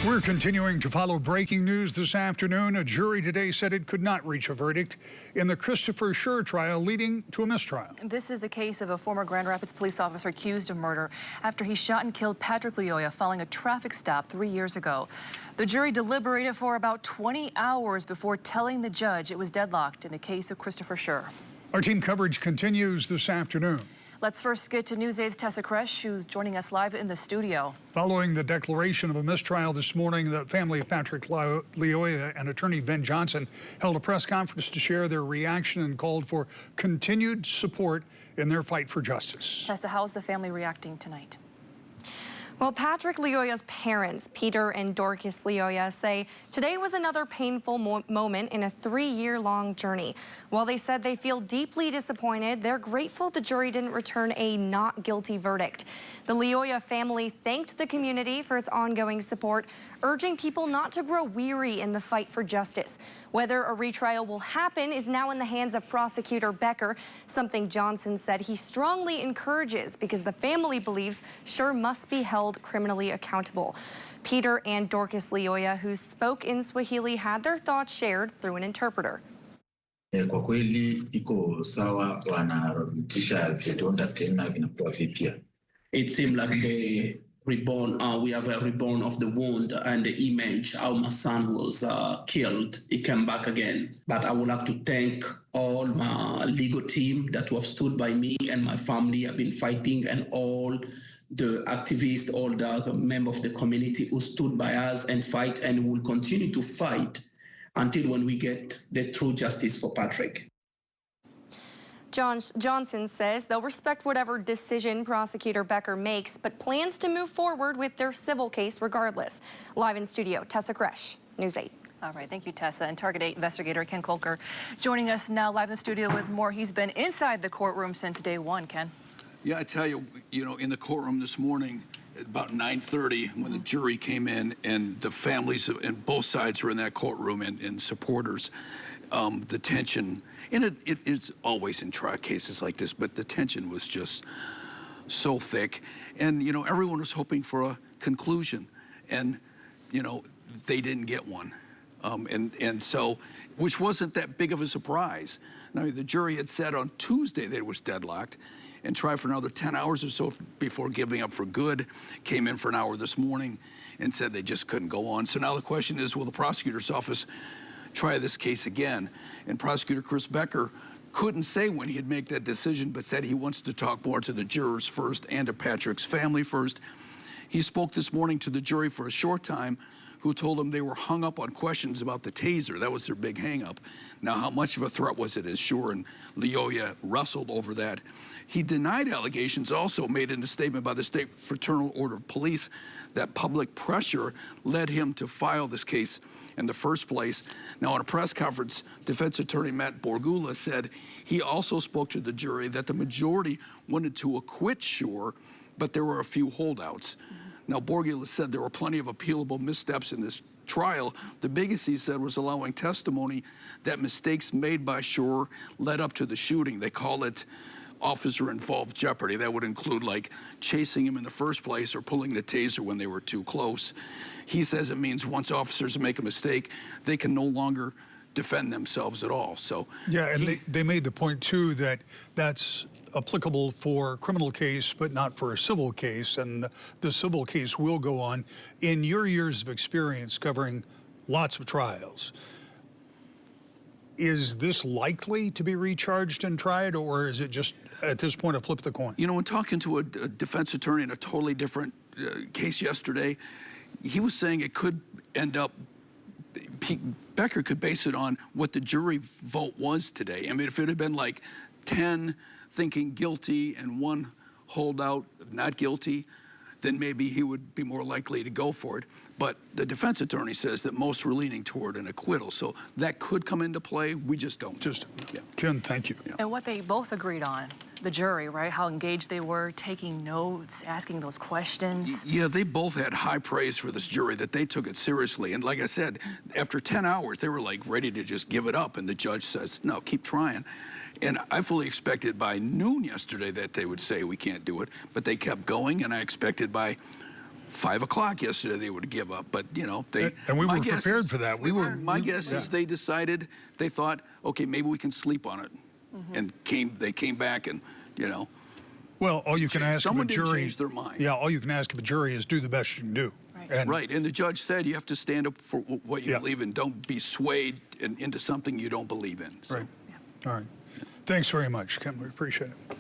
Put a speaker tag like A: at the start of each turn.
A: We're continuing to follow breaking news this afternoon. A jury today said it could not reach a verdict in the Christopher Schurr trial, leading to a mistrial.
B: This is a case of a former Grand Rapids police officer accused of murder after he shot and killed Patrick Lyoya following a traffic stop 3 years ago. The jury deliberated for about 20 hours before telling the judge it was deadlocked in the case of Christopher Schurr.
A: Our team coverage continues this afternoon.
B: Let's first get to News 8's Tessa Kresh, who's joining us live in the studio.
A: Following the declaration of a mistrial this morning, the family of Patrick Lyoya and attorney Ben Johnson held a press conference to share their reaction and called for continued support in their fight for justice.
B: Tessa, how's the family reacting tonight?
C: Well, Patrick Lyoya's parents, Peter and Dorcas Lyoya, say today was another painful moment in a 3-year-long journey. While they said they feel deeply disappointed, they're grateful the jury didn't return a not guilty verdict. The Lyoya family thanked the community for its ongoing support, urging people not to grow weary in the fight for justice. Whether a retrial will happen is now in the hands of Prosecutor Becker, something Johnson said he strongly encourages because the family believes Schurr must be held criminally accountable. Peter and Dorcas Lyoya, who spoke in Swahili, had their thoughts shared through an interpreter.
D: Kwa kweli iko sawa, wanarudisha vidonda tena vinakuwa vipya.
E: It seemed like they reborn. We have a reborn of the wound and the image. How my son was killed, he came back again. But I would like to thank all my legal team that have stood by me and my family have been fighting, and all the activists, all the members of the community who stood by us and fight and will continue to fight until when we get the true justice for Patrick.
C: Johnson says they'll respect whatever decision Prosecutor Becker makes, but plans to move forward with their civil case regardless. Live in studio, Tessa Kresh, News 8.
B: All right, thank you, Tessa. And Target 8 investigator Ken Kolker joining us now live in the studio with more. He's been inside the courtroom since day one, Ken.
F: Yeah, I tell you, in the courtroom this morning at about 9:30 when the jury came in and the families and both sides were in that courtroom and supporters, the tension, and it is always in trial cases like this, but the tension was just so thick. And, everyone was hoping for a conclusion, and, they didn't get one. And so, which wasn't that big of a surprise. Now, the jury had said on Tuesday that it was deadlocked and tried for another 10 hours or so before giving up for good, came in for an hour this morning and said they just couldn't go on. So now the question is, will the prosecutor's office try this case again? And Prosecutor Chris Becker couldn't say when he'd make that decision, but said he wants to talk more to the jurors first and to Patrick's family first. He spoke this morning to the jury for a short time, who told him they were hung up on questions about the taser. That was their big hang-up. Now, how much of a threat was it as Schurr and Lyoya wrestled over that? He denied allegations also made in a statement by the State Fraternal Order of Police that public pressure led him to file this case in the first place. Now, in a press conference, defense attorney Matt Borgula said he also spoke to the jury that the majority wanted to acquit Schurr, but there were a few holdouts. Now, Borgula said there were plenty of appealable missteps in this trial. The biggest, he said, was allowing testimony that mistakes made by Schurr led up to the shooting. They call it officer-involved jeopardy. That would include, like, chasing him in the first place or pulling the taser when they were too close. He says it means once officers make a mistake, they can no longer defend themselves at all. So
A: yeah, and they made the point, too, that that's applicable for a criminal case, but not for a civil case, and the civil case will go on. In your years of experience covering lots of trials, is this likely to be recharged and tried, or is it just, at this point, a flip of the coin?
F: When talking to a defense attorney in a totally different case yesterday, he was saying it could end up, Becker could base it on what the jury vote was today. I mean, if it had been like 10 thinking guilty and 1 holdout not guilty, then maybe he would be more likely to go for it. But the defense attorney says that most were leaning toward an acquittal. So that could come into play. We just don't.
A: Yeah. Ken, thank you.
F: Yeah.
B: And what they both agreed on, the jury, right? How engaged they were, taking notes, asking those questions.
F: Yeah, they both had high praise for this jury, that they took it seriously. And like I said, after 10 hours, they were like ready to just give it up. And the judge says, no, keep trying. And I fully expected by noon yesterday that they would say we can't do it, but they kept going, and I expected by 5 o'clock yesterday they would give up, but you know they.
A: And we
F: my
A: were
F: guess
A: prepared
F: is-
A: for that.
F: My guess is they decided, they thought, okay, maybe we can sleep on it, and they came back and, you know.
A: Well, all you can ask of a
F: Someone didn't
A: jury.
F: change their mind.
A: Yeah, all you can ask of a jury is do the best you can do.
B: Right.
A: And
F: Right, and the judge said you have to stand up for what you
A: Yeah.
F: believe in. Don't be swayed into something you don't believe in. So.
A: Right. All right. Thanks very much, Ken. We appreciate it.